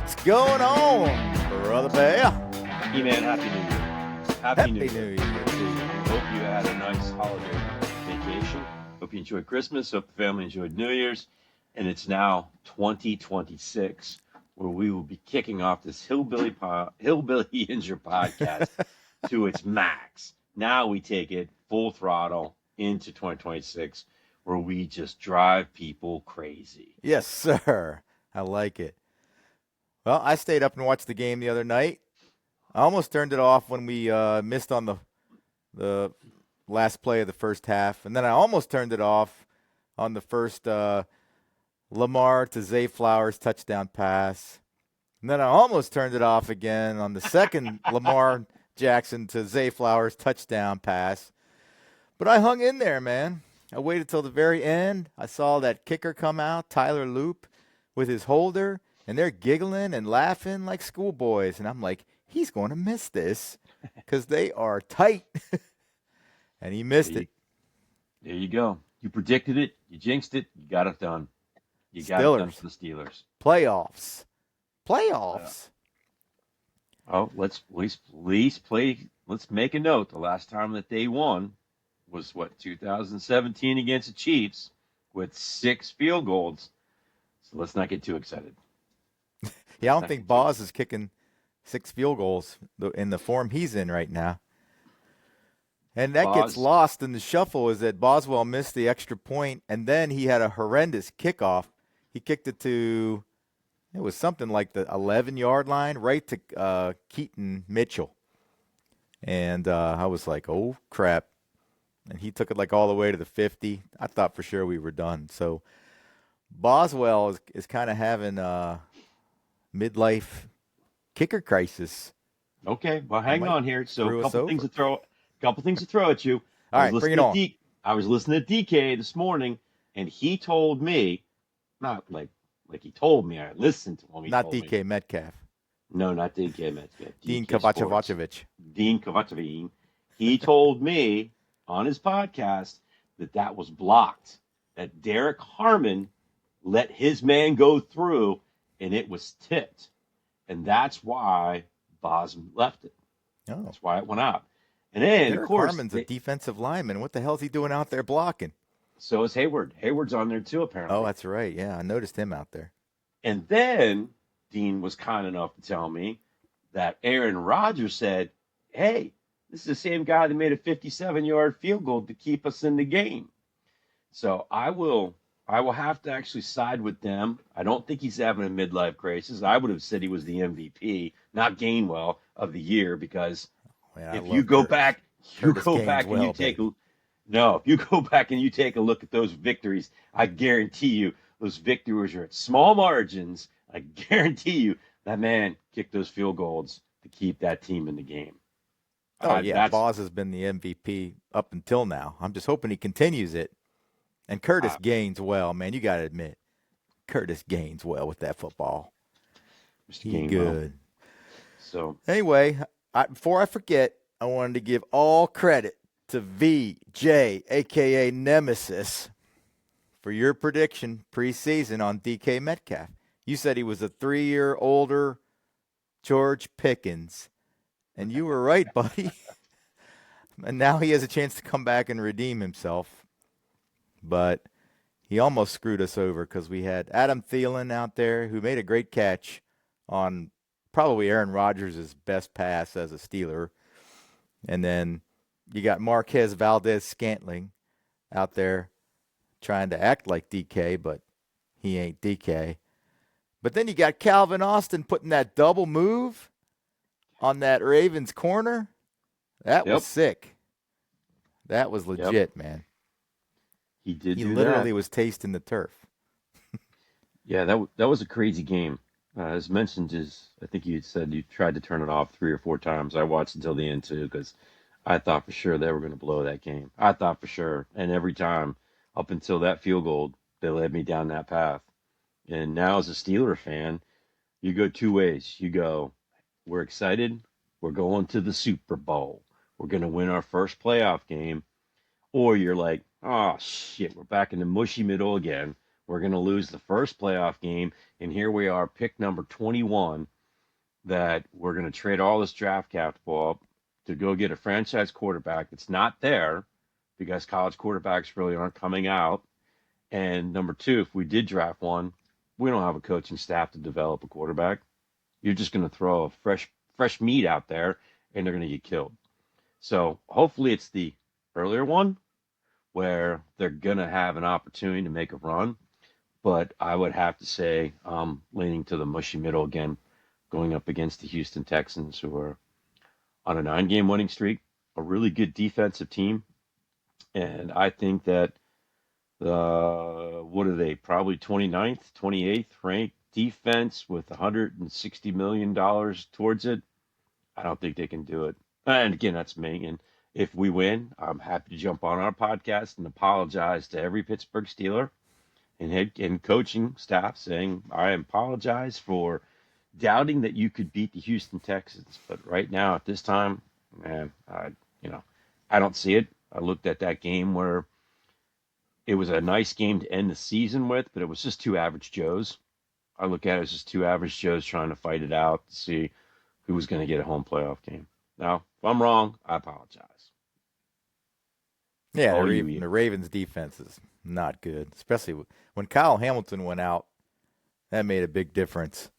What's going on, Brother Bear? E-Man, Happy New Year. Happy New Year to you. Hope you had a nice holiday vacation. Hope you enjoyed Christmas. Hope the family enjoyed New Year's. And it's now 2026, where we will be kicking off this HillbillYinzer podcast to its max. Now we take it full throttle into 2026, where we just drive people crazy. Yes, sir. I like it. Well, I stayed up and watched the game the other night. I almost turned it off when we missed on the last play of the first half, and then I almost turned it off on the first Lamar to Zay Flowers touchdown pass, and then I almost turned it off again on the second Lamar Jackson to Zay Flowers touchdown pass. But I hung in there, man. I waited till the very end. I saw that kicker come out, Tyler Loop, with his holder, and they're giggling and laughing like schoolboys, and I'm like, he's going to miss this because they are tight. And he missed it. There you go. You predicted it. You jinxed it. You got it done. You got it done for the Steelers. Playoffs. Oh, let's play. Let's make a note. The last time that they won was 2017 against the Chiefs with 6 field goals. So let's not get too excited. Yeah, I don't think Boz is kicking 6 field goals in the form he's in right now. And that gets lost in the shuffle is that Boswell missed the extra point, and then he had a horrendous kickoff. He kicked it to, it was something like the 11-yard line, right to Keaton Mitchell. And I was like, oh, crap. And he took it like all the way to the 50. I thought for sure we were done. So Boswell is kind of having a midlife kicker crisis. Okay, well, hang on here. So a couple things to throw at you. All right, bring it on. I was listening to DK this morning, and he told me, not like he told me, I listened to him. Not DK Metcalf. No, not DK Metcalf. Dean Kovacevic. Dean Kovacevic. He told me on his podcast that was blocked, that Derek Harmon let his man go through, and it was tipped. And that's why Boz left it. Oh. That's why it went out. And then, Derek of course, Harmon's a defensive lineman. What the hell is he doing out there blocking? So is Hayward. Hayward's on there too, apparently. Oh, that's right. Yeah, I noticed him out there. And then Dean was kind enough to tell me that Aaron Rodgers said, hey, this is the same guy that made a 57-yard field goal to keep us in the game. So I will have to actually side with them. I don't think he's having a midlife crisis. I would have said he was the MVP, not Gainwell, of the year, because if you go back and you take a look at those victories, I guarantee you those victories are at small margins. I guarantee you that man kicked those field goals to keep that team in the game. Oh, yeah, Boz has been the MVP up until now. I'm just hoping he continues it. And Curtis Gaines well, man. You got to admit, Curtis Gaines well with that football. He good. So anyway, before I forget, I wanted to give all credit to VJ, a.k.a. Nemesis, for your prediction preseason on DK Metcalf. You said he was a 3-year older George Pickens. And you were right, buddy. And now he has a chance to come back and redeem himself. But he almost screwed us over because we had Adam Thielen out there who made a great catch on probably Aaron Rodgers' best pass as a Steeler. And then you got Marquez Valdez-Scantling out there trying to act like DK, but he ain't DK. But then you got Calvin Austin putting that double move on that Ravens corner. That was sick. That was legit, man. He literally was tasting the turf. Yeah, that was a crazy game. As mentioned, I think you said you tried to turn it off 3 or 4 times. I watched until the end too because I thought for sure they were going to blow that game. I thought for sure, and every time up until that field goal, they led me down that path. And now, as a Steeler fan, you go 2 ways. You go, we're excited. We're going to the Super Bowl. We're going to win our first playoff game. Or you're like, oh, shit, we're back in the mushy middle again. We're going to lose the first playoff game, and here we are, pick number 21, that we're going to trade all this draft capital up to go get a franchise quarterback that's not there because college quarterbacks really aren't coming out. And number two, if we did draft one, we don't have a coaching staff to develop a quarterback. You're just going to throw a fresh meat out there, and they're going to get killed. So hopefully it's the earlier one where they're going to have an opportunity to make a run. But I would have to say leaning to the mushy middle again, going up against the Houston Texans, who are on a 9-game winning streak, a really good defensive team. And I think that what are they? Probably 29th, 28th ranked defense with $160 million towards it. I don't think they can do it. And again, that's me. And if we win, I'm happy to jump on our podcast and apologize to every Pittsburgh Steeler and head and coaching staff, saying I apologize for doubting that you could beat the Houston Texans. But right now, at this time, man, I don't see it. I looked at that game where it was a nice game to end the season with, but it was just two average Joes. I look at it as just two average Joes trying to fight it out to see who was going to get a home playoff game. Now, if I'm wrong, I apologize. Yeah, All you, the Ian. Ravens' defense is not good, especially when Kyle Hamilton went out. That made a big difference.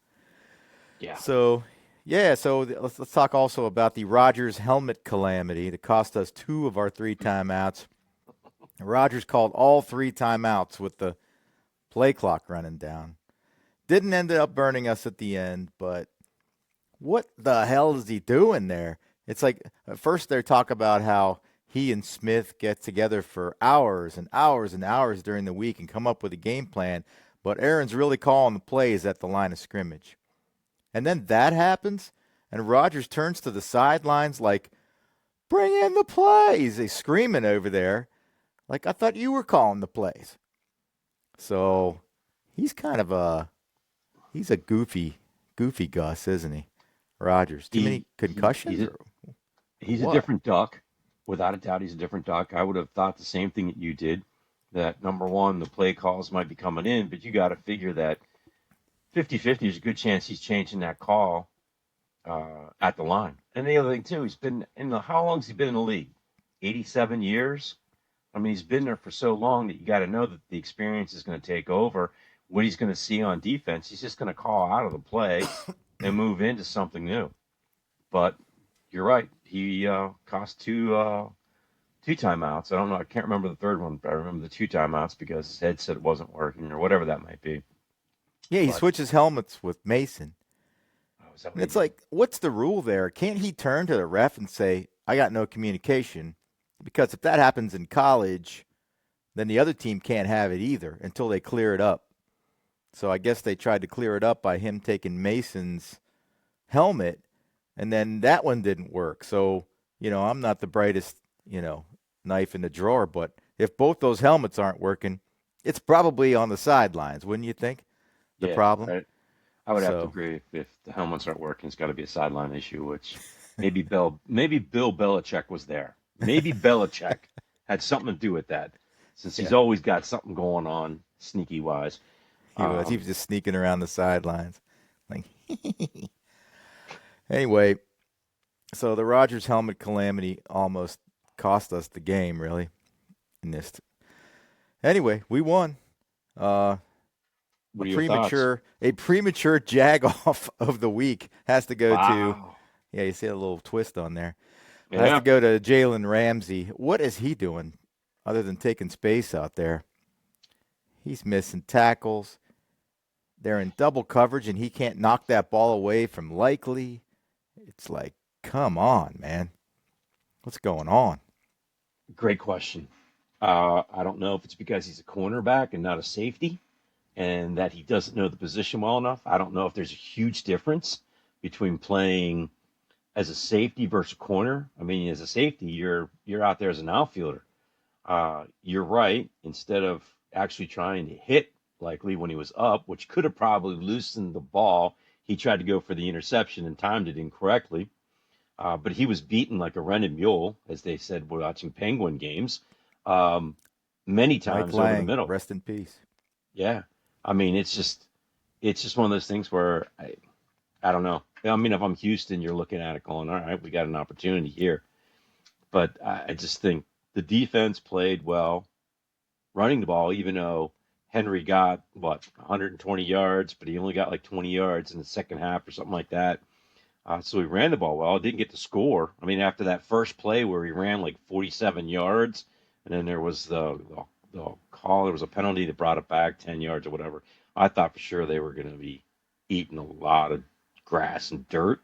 Yeah. So, yeah, let's talk also about the Rodgers helmet calamity that cost us 2 of our 3 timeouts. Rodgers called all 3 timeouts with the play clock running down. Didn't end up burning us at the end, but what the hell is he doing there? It's like at first they talk about how he and Smith get together for hours and hours and hours during the week and come up with a game plan, but Aaron's really calling the plays at the line of scrimmage. And then that happens, and Rodgers turns to the sidelines like, bring in the plays. He's screaming over there. Like, I thought you were calling the plays. So he's kind of he's a goofy Gus, isn't he? Rodgers. Too many concussions or He's a what? different duck. Without a doubt, he's a different duck. I would have thought the same thing that you did. That number one, the play calls might be coming in, but you got to figure that 50-50 is a good chance he's changing that call at the line. And the other thing too, he's been in the how long's he been in the league? 87 years. I mean, he's been there for so long that you got to know that the experience is going to take over. What he's going to see on defense, he's just going to call out of the play and move into something new. But you're right. He cost two timeouts. I don't know. I can't remember the third one, but I remember the 2 timeouts because his headset wasn't working or whatever that might be. Yeah, he But switches helmets with Mason. is that what And he it's did? like, what's the rule there? Can't he turn to the ref and say, I got no communication? Because if that happens in college, then the other team can't have it either until they clear it up. So I guess they tried to clear it up by him taking Mason's helmet, and then that one didn't work. So, I'm not the brightest, knife in the drawer, but if both those helmets aren't working, it's probably on the sidelines, wouldn't you think? The Yeah, problem. I would have to So, agree. If the helmets aren't working, it's got to be a sideline issue. Which maybe Bill Belichick was there. Maybe Belichick had something to do with that, since he's yeah, always got something going on, sneaky wise. he was. He Um, was just sneaking around the sidelines. Like, anyway, so the Rogers helmet calamity almost cost us the game, really. In this, anyway, we won. Uh, what are your thoughts? a premature jag off of the week has to go to. Wow. Yeah, you see a little twist on there. Has to Yeah. go to Jalen Ramsey. What is he doing other than taking space out there? He's missing tackles. They're in double coverage, and he can't knock that ball away from Likely. It's like, come on, man. What's going on? Great question. I don't know if it's because he's a cornerback and not a safety, and that he doesn't know the position well enough. I don't know if there's a huge difference between playing as a safety versus a corner. I mean, as a safety, you're out there as an outfielder. You're right. Instead of actually trying to hit Likely when he was up, which could have probably loosened the ball, he tried to go for the interception and timed it incorrectly. But he was beaten like a rented mule, as they said watching Penguin games, um, many Mike times over the Lang, middle. rest in peace. Yeah. I mean, it's just one of those things where I don't know. I mean, if I'm Houston, you're looking at it going, all right, we got an opportunity here. But I just think the defense played well, running the ball, even though Henry got what 120 yards, but he only got like 20 yards in the second half or something like that. So he ran the ball well. Didn't get to score. I mean, after that first play where he ran like 47 yards, and then there was the call, there was a penalty that brought it back 10 yards or whatever. I thought for sure they were going to be eating a lot of grass and dirt,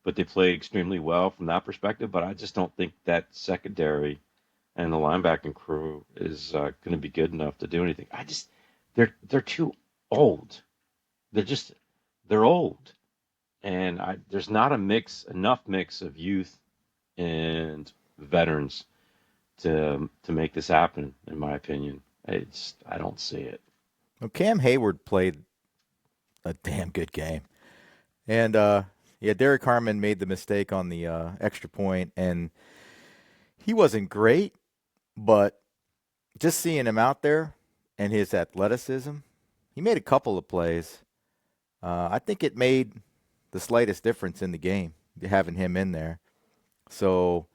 but they played extremely well from that perspective. But I just don't think that secondary and the linebacking crew is going to be good enough to do anything. They're too old. They're just they're old, and there's not enough mix of youth and veterans to make this happen. In my opinion, I don't see it. Well, Cam Hayward played a damn good game. And yeah, Derek Harmon made the mistake on the extra point, and he wasn't great, but just seeing him out there and his athleticism, he made a couple of plays. I think it made the slightest difference in the game having him in there. So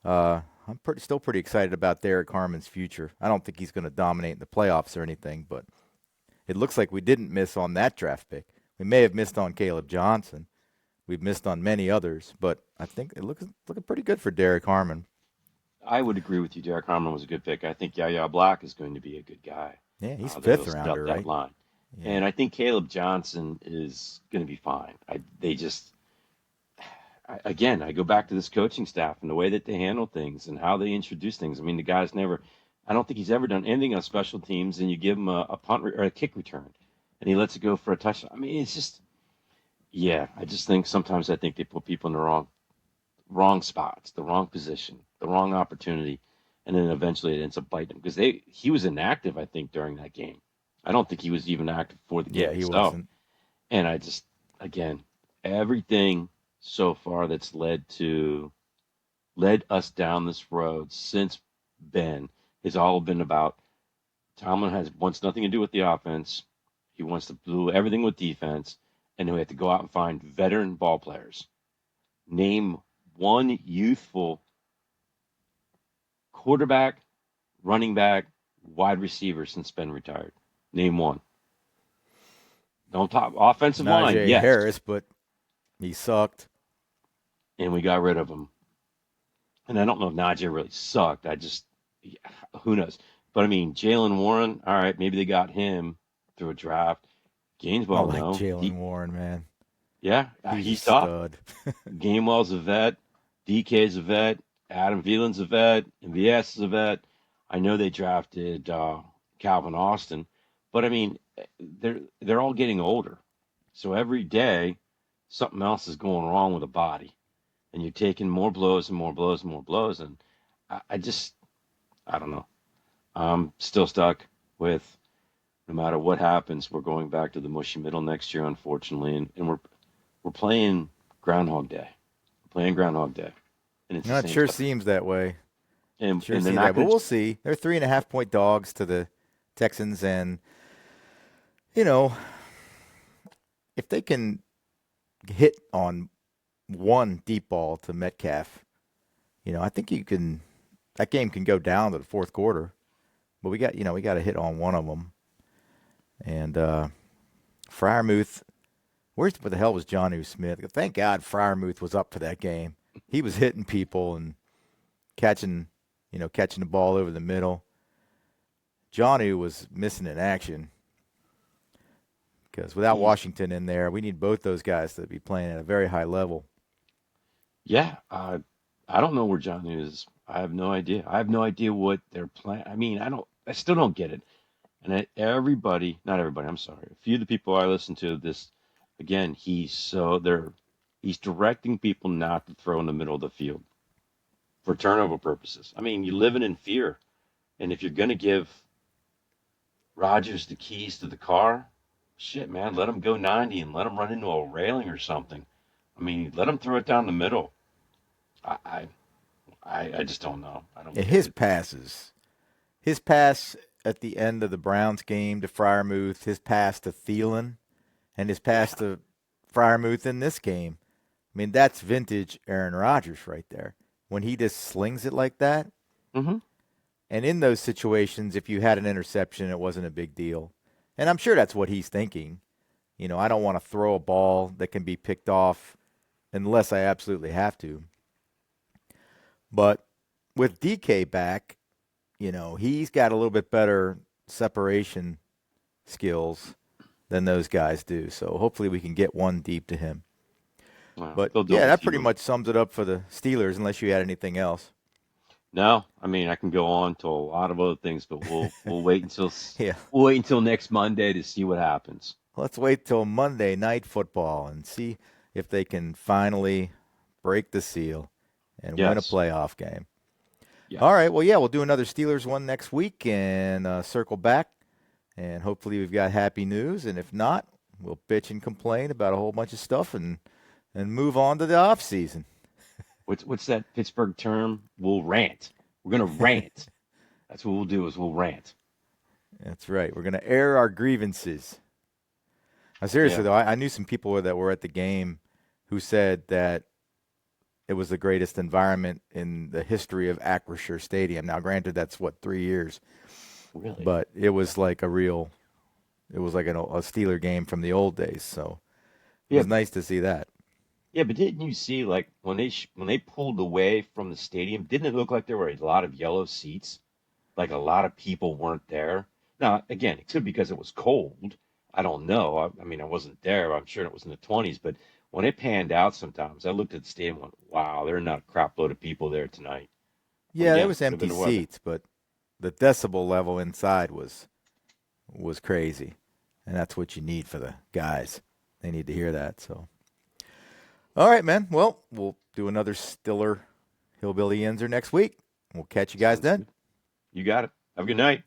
I'm still pretty excited about Derek Harmon's future. I don't think he's going to dominate in the playoffs or anything, but it looks like we didn't miss on that draft pick. We may have missed on Caleb Johnson. We've missed on many others, but I think it looking pretty good for Derek Harmon. I would agree with you. Derek Harmon was a good pick. I think Yaya Black is going to be a good guy. Yeah, he's That'll fifth step rounder, that right? line. Yeah. And I think Caleb Johnson is going to be fine. Again, I go back to this coaching staff and the way that they handle things and how they introduce things. I mean, the guy's never, I don't think he's ever done anything on special teams, and you give him a or a kick return, and he lets it go for a touchdown. I mean, it's just, yeah. I just think sometimes I think they put people in the wrong spots, the wrong position, the wrong opportunity, and then eventually it ends up biting him because he was inactive, I think, during that game. I don't think he was even active for the Yeah, game he itself. wasn't. And again, everything so far that's led us down this road since Ben has all been about Tomlin wants nothing to do with the offense. He wants to do everything with defense, and we have to go out and find veteran ball players. Name one youthful quarterback, running back, wide receiver since Ben retired. Name one. Don't talk offensive line, Najee yes, Harris, but he sucked. and we got rid of him. And I don't know if Najee really sucked. Yeah, who knows? But I mean, Jalen Warren, all right, maybe they got him through a draft. I Gaineswell, like no. Jalen Warren, man. Yeah, He's a he's tough. stud. Gainwell's a vet. DK's a vet. Adam Thielen's a vet. MVS is a vet. I know they drafted Calvin Austin, but I mean, they're all getting older. So every day, something else is going wrong with the body, and you're taking more blows and more blows and more blows. And I just, I don't know. I'm still stuck with no matter what happens, we're going back to the mushy middle next year, unfortunately, and we're playing Groundhog Day. We're playing Groundhog Day, and it's the No, it same sure stuff. seems that way. Sure And they're see not that, but going to. we'll see. They're 3.5 point dogs to the Texans, and you know if they can hit on one deep ball to Metcalf, I think you can. That game can go down to the fourth quarter, but we got to hit on one of them. And Fryermuth, where the hell was Johnny Smith? Thank God Fryermuth was up for that game. He was hitting people and catching, catching the ball over the middle. Johnny was missing in action because without He, Washington in there, we need both those guys to be playing at a very high level. yeah, I don't know where John is. I have no idea. I have no idea what they're planning. I mean, I don't. I still don't get it. And everybody, not everybody. I'm sorry. A few of the people I listen to this, again, he's directing people not to throw in the middle of the field for turnover purposes. I mean, you're living in fear. And if you're going to give Rodgers the keys to the car, shit, man, let him go 90 and let him run into a railing or something. I mean, let him throw it down the middle. I, I, I just don't know. I don't And get it. his pass at the end of the Browns game to Freiermuth, his pass to Thielen, and his pass Yeah. to Freiermuth in this game. I mean, that's vintage Aaron Rodgers right there. When he just slings it like that. Mm-hmm. And in those situations, if you had an interception, it wasn't a big deal. And I'm sure that's what he's thinking. I don't want to throw a ball that can be picked off unless I absolutely have to. But with DK back, he's got a little bit better separation skills than those guys do. So hopefully we can get one deep to him. Well, But they'll yeah, double that team pretty him. much sums it up for the Steelers, unless you had anything else. No, I mean I can go on to a lot of other things, but we'll wait until Yeah, next Monday to see what happens. let's wait till Monday Night Football and see if they can finally break the seal and win a Yes. playoff game. Yeah. All right, well, yeah, we'll do another Steelers one next week and circle back, and hopefully we've got happy news. And if not, we'll bitch and complain about a whole bunch of stuff and move on to the off season. What's that Pittsburgh term? We'll rant. We're gonna rant. That's what we'll do is we'll rant. That's right. We're gonna air our grievances. Now, seriously Yeah. though, I knew some people that were at the game who said that it was the greatest environment in the history of Acrisure Stadium. Now, granted, that's 3 years, Really? but it was like it was like a Steeler game from the old days. So it Yeah. was nice to see that. Yeah, but didn't you see like when they pulled away from the stadium, didn't it look like there were a lot of yellow seats? Like a lot of people weren't there. Now, again, it could be because it was cold. I don't know. I mean, I wasn't there. I'm sure it was in the 20s, but when it panned out sometimes, I looked at the stadium and went, wow, there are not a crap load of people there tonight. But Yeah, there again, was could have been empty the weather. seats, but the decibel level inside was crazy, and that's what you need for the guys. They need to hear that. So, all right, man. Well, we'll do another Stiller Hillbilly Yinzer next week. We'll catch you guys Sounds then. good. You got it. Have a good night.